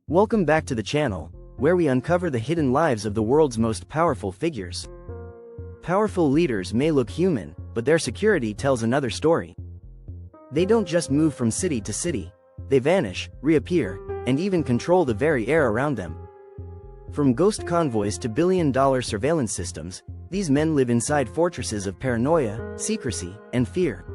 Welcome back to the channel, where we uncover the hidden lives of the world's most powerful figures. Powerful leaders may look human, but their security tells another story. They don't just move from city to city, they vanish, reappear, and even control the very air around them. From ghost convoys to billion-dollar surveillance systems, these men live inside fortresses of paranoia, secrecy, and fear.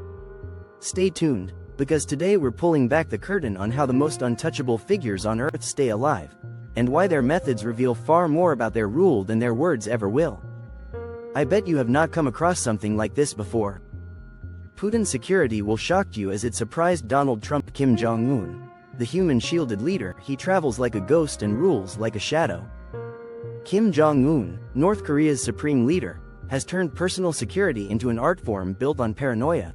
Stay tuned, because today we're pulling back the curtain on how the most untouchable figures on Earth stay alive, and why their methods reveal far more about their rule than their words ever will. I bet you have not come across something like this before. Putin's security will shock you as it surprised Donald Trump. Jong Un, the human shielded leader, he travels like a ghost and rules like a shadow. Jong Un, North Korea's supreme leader, has turned personal security into an art form built on paranoia.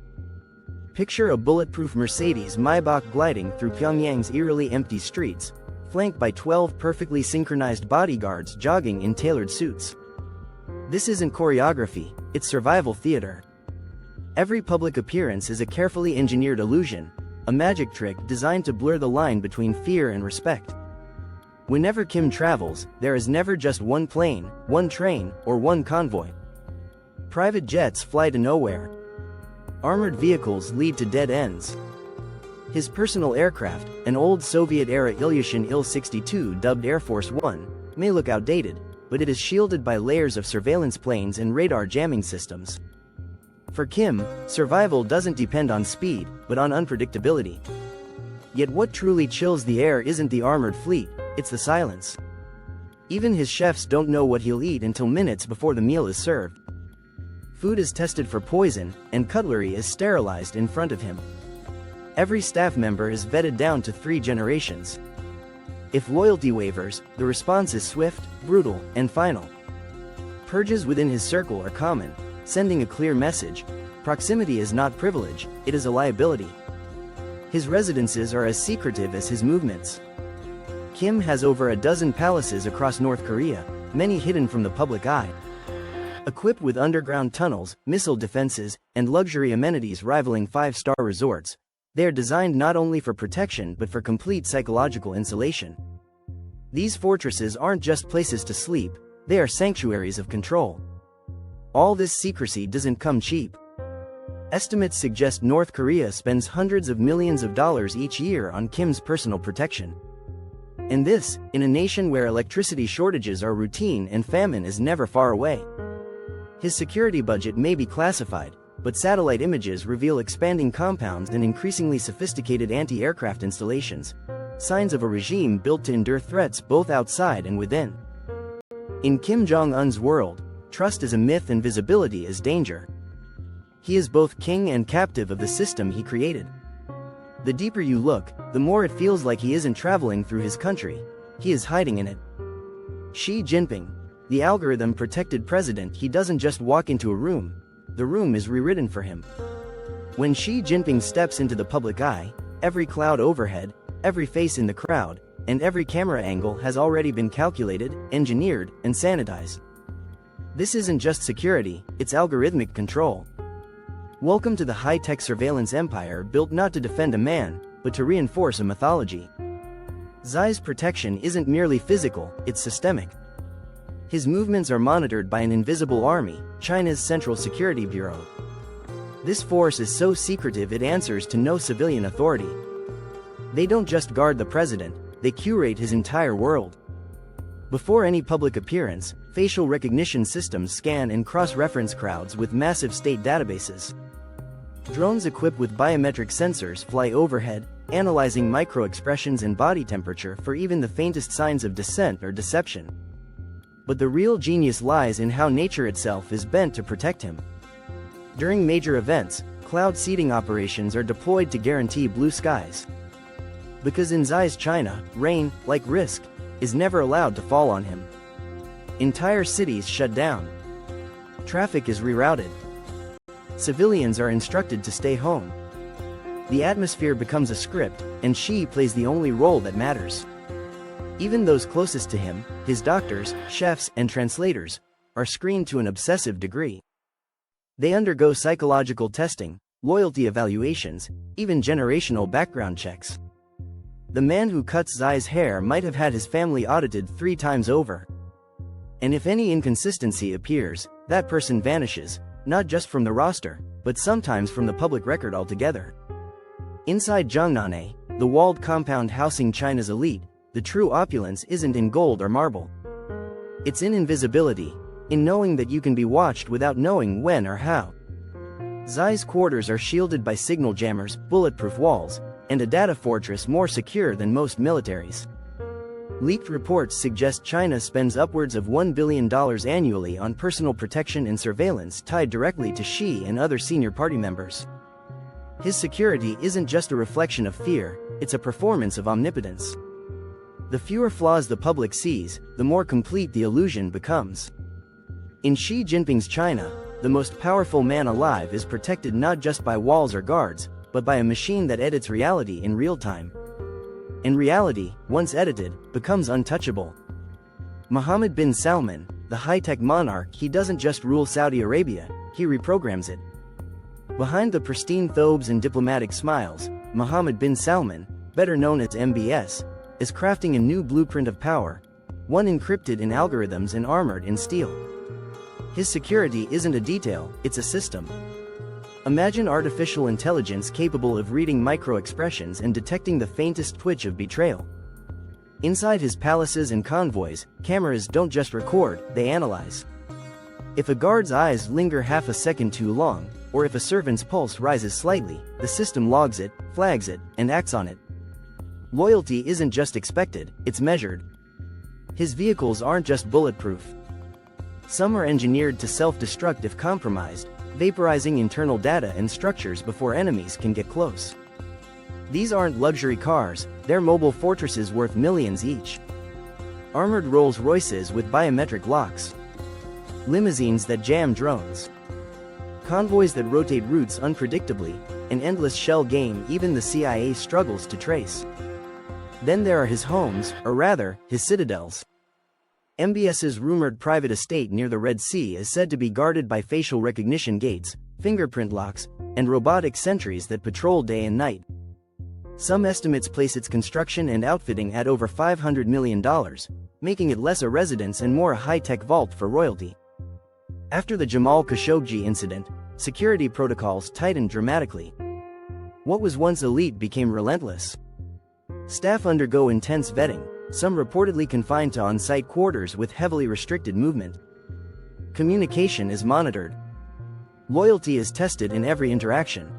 Picture a bulletproof Mercedes Maybach gliding through Pyongyang's eerily empty streets, flanked by 12 perfectly synchronized bodyguards jogging in tailored suits. This isn't choreography, it's survival theater. Every public appearance is a carefully engineered illusion, a magic trick designed to blur the line between fear and respect. Whenever Kim travels, there is never just one plane, one train, or one convoy. Private jets fly to nowhere. Armored vehicles lead to dead ends. His personal aircraft, an old Soviet-era Ilyushin Il-62 dubbed Air Force One, may look outdated, but it is shielded by layers of surveillance planes and radar jamming systems. For Kim, survival doesn't depend on speed, but on unpredictability. Yet what truly chills the air isn't the armored fleet, it's the silence. Even his chefs don't know what he'll eat until minutes before the meal is served. Food is tested for poison, and cutlery is sterilized in front of him. Every staff member is vetted down to 3 generations. If loyalty wavers, the response is swift, brutal, and final. Purges within his circle are common, sending a clear message: proximity is not privilege, it is a liability. His residences are as secretive as his movements. Kim has over a dozen palaces across North Korea, many hidden from the public eye. Equipped with underground tunnels, missile defenses, and luxury amenities rivaling 5-star resorts, they are designed not only for protection but for complete psychological insulation. These fortresses aren't just places to sleep, they are sanctuaries of control. All this secrecy doesn't come cheap. Estimates suggest North Korea spends hundreds of millions of dollars each year on Kim's personal protection. And this, in a nation where electricity shortages are routine and famine is never far away. His security budget may be classified, but satellite images reveal expanding compounds and increasingly sophisticated anti-aircraft installations, signs of a regime built to endure threats both outside and within. In Kim Jong Un's world, trust is a myth and visibility is danger. He is both king and captive of the system he created. The deeper you look, the more it feels like he isn't traveling through his country, he is hiding in it. Xi Jinping, the algorithm-protected president, he doesn't just walk into a room, the room is rewritten for him. When Xi Jinping steps into the public eye, every cloud overhead, every face in the crowd, and every camera angle has already been calculated, engineered, and sanitized. This isn't just security, it's algorithmic control. Welcome to the high-tech surveillance empire built not to defend a man, but to reinforce a mythology. Xi's protection isn't merely physical, it's systemic. His movements are monitored by an invisible army, China's Central Security Bureau. This force is so secretive it answers to no civilian authority. They don't just guard the president, they curate his entire world. Before any public appearance, facial recognition systems scan and cross-reference crowds with massive state databases. Drones equipped with biometric sensors fly overhead, analyzing micro-expressions and body temperature for even the faintest signs of dissent or deception. But the real genius lies in how nature itself is bent to protect him. During major events, cloud seeding operations are deployed to guarantee blue skies. Because in Xi's China, rain, like risk, is never allowed to fall on him. Entire cities shut down. Traffic is rerouted. Civilians are instructed to stay home. The atmosphere becomes a script, and Xi plays the only role that matters. Even those closest to him, his doctors, chefs, and translators, are screened to an obsessive degree. They undergo psychological testing, loyalty evaluations, even generational background checks. The man who cuts Xi's hair might have had his family audited 3 times over. And if any inconsistency appears, that person vanishes, not just from the roster, but sometimes from the public record altogether. Inside Zhongnanhe, the walled compound housing China's elite, the true opulence isn't in gold or marble. It's in invisibility, in knowing that you can be watched without knowing when or how. Xi's quarters are shielded by signal jammers, bulletproof walls, and a data fortress more secure than most militaries. Leaked reports suggest China spends upwards of $1 billion annually on personal protection and surveillance tied directly to Xi and other senior party members. His security isn't just a reflection of fear, it's a performance of omnipotence. The fewer flaws the public sees, the more complete the illusion becomes. In Xi Jinping's China, the most powerful man alive is protected not just by walls or guards, but by a machine that edits reality in real time. And reality, once edited, becomes untouchable. Mohammed bin Salman, the high-tech monarch, he doesn't just rule Saudi Arabia, he reprograms it. Behind the pristine thobes and diplomatic smiles, Mohammed bin Salman, better known as MBS, is crafting a new blueprint of power, one encrypted in algorithms and armored in steel. His security isn't a detail, it's a system. Imagine artificial intelligence capable of reading micro-expressions and detecting the faintest twitch of betrayal. Inside his palaces and convoys, cameras don't just record, they analyze. If a guard's eyes linger half a second too long, or if a servant's pulse rises slightly, the system logs it, flags it, and acts on it. Loyalty isn't just expected, it's measured. His vehicles aren't just bulletproof. Some are engineered to self-destruct if compromised, vaporizing internal data and structures before enemies can get close. These aren't luxury cars, they're mobile fortresses worth millions each. Armored Rolls-Royces with biometric locks. Limousines that jam drones. Convoys that rotate routes unpredictably, an endless shell game even the CIA struggles to trace. Then there are his homes, or rather, his citadels. MBS's rumored private estate near the Red Sea is said to be guarded by facial recognition gates, fingerprint locks, and robotic sentries that patrol day and night. Some estimates place its construction and outfitting at over $500 million, making it less a residence and more a high-tech vault for royalty. After the Jamal Khashoggi incident, security protocols tightened dramatically. What was once elite became relentless. Staff undergo intense vetting, some reportedly confined to on-site quarters with heavily restricted movement. Communication is monitored. Loyalty is tested in every interaction.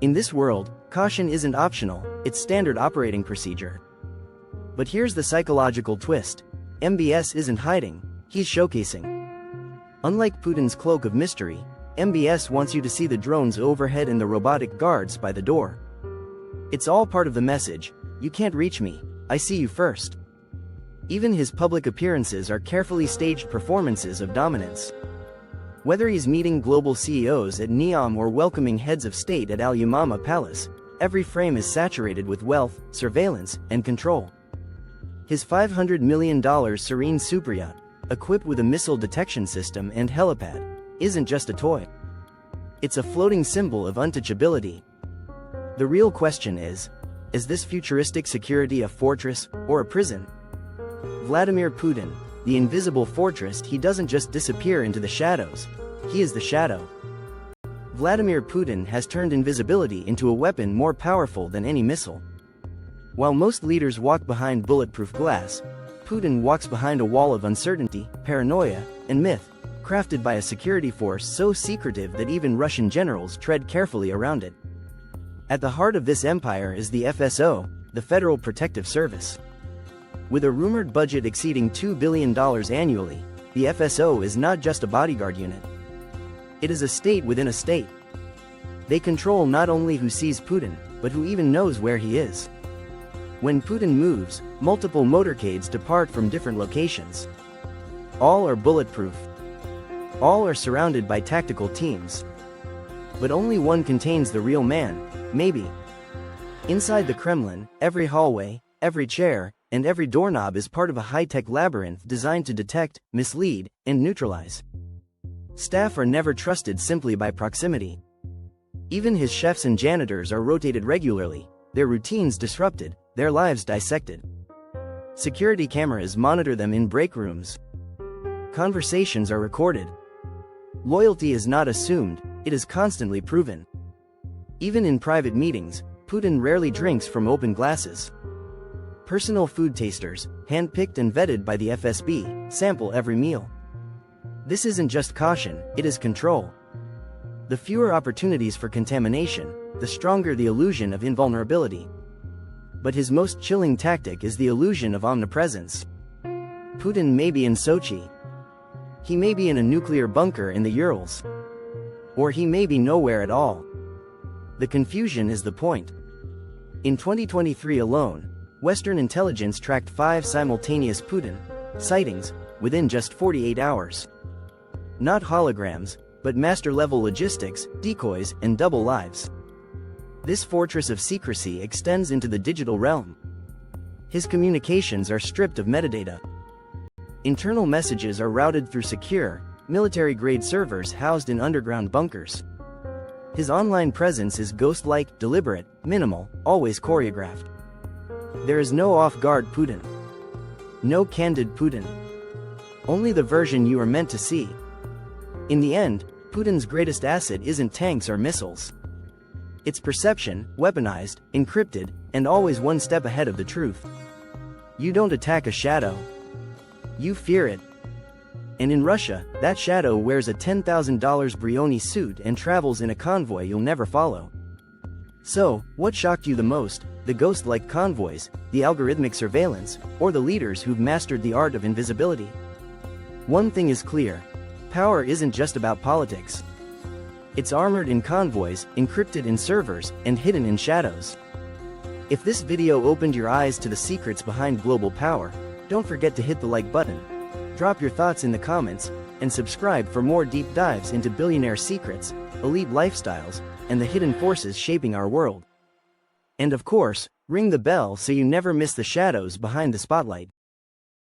In this world, caution isn't optional, it's standard operating procedure. But here's the psychological twist. MBS isn't hiding, he's showcasing. Unlike Putin's cloak of mystery, MBS wants you to see the drones overhead and the robotic guards by the door. It's all part of the message: you can't reach me, I see you first. Even his public appearances are carefully staged performances of dominance. Whether he's meeting global CEOs at Neom or welcoming heads of state at Al Yamama Palace, every frame is saturated with wealth, surveillance, and control. His $500 million Serene superyacht, equipped with a missile detection system and helipad, isn't just a toy. It's a floating symbol of untouchability. The real question is this futuristic security a fortress or a prison? Vladimir Putin, the invisible fortress, he doesn't just disappear into the shadows, he is the shadow. Vladimir Putin has turned invisibility into a weapon more powerful than any missile. While most leaders walk behind bulletproof glass, Putin walks behind a wall of uncertainty, paranoia, and myth, crafted by a security force so secretive that even Russian generals tread carefully around it. At the heart of this empire is the FSO, the Federal Protective Service. With a rumored budget exceeding $2 billion annually, the FSO is not just a bodyguard unit. It is a state within a state. They control not only who sees Putin, but who even knows where he is. When Putin moves, multiple motorcades depart from different locations. All are bulletproof. All are surrounded by tactical teams. But only one contains the real man, maybe. Inside the Kremlin, every hallway, every chair, and every doorknob is part of a high-tech labyrinth designed to detect, mislead, and neutralize. Staff are never trusted simply by proximity. Even his chefs and janitors are rotated regularly, their routines disrupted, their lives dissected. Security cameras monitor them in break rooms. Conversations are recorded. Loyalty is not assumed, it is constantly proven. Even in private meetings, Putin rarely drinks from open glasses. Personal food tasters, handpicked and vetted by the FSB, sample every meal. This isn't just caution, it is control. The fewer opportunities for contamination, the stronger the illusion of invulnerability. But his most chilling tactic is the illusion of omnipresence. Putin may be in Sochi. He may be in a nuclear bunker in the Urals. Or he may be nowhere at all. The confusion is the point. In 2023 alone, Western intelligence tracked 5 simultaneous Putin sightings within just 48 hours. Not holograms, but master-level logistics, decoys, and double lives. This fortress of secrecy extends into the digital realm. His communications are stripped of metadata. Internal messages are routed through secure, military-grade servers housed in underground bunkers. His online presence is ghost-like, deliberate, minimal, always choreographed. There is no off-guard Putin. No candid Putin. Only the version you are meant to see. In the end, Putin's greatest asset isn't tanks or missiles. It's perception, weaponized, encrypted, and always one step ahead of the truth. You don't attack a shadow. You fear it. And in Russia, that shadow wears a $10,000 Brioni suit and travels in a convoy you'll never follow. So, what shocked you the most, the ghost-like convoys, the algorithmic surveillance, or the leaders who've mastered the art of invisibility? One thing is clear. Power isn't just about politics. It's armored in convoys, encrypted in servers, and hidden in shadows. If this video opened your eyes to the secrets behind global power, don't forget to hit the like button. Drop your thoughts in the comments, and subscribe for more deep dives into billionaire secrets, elite lifestyles, and the hidden forces shaping our world. And of course, ring the bell so you never miss the shadows behind the spotlight.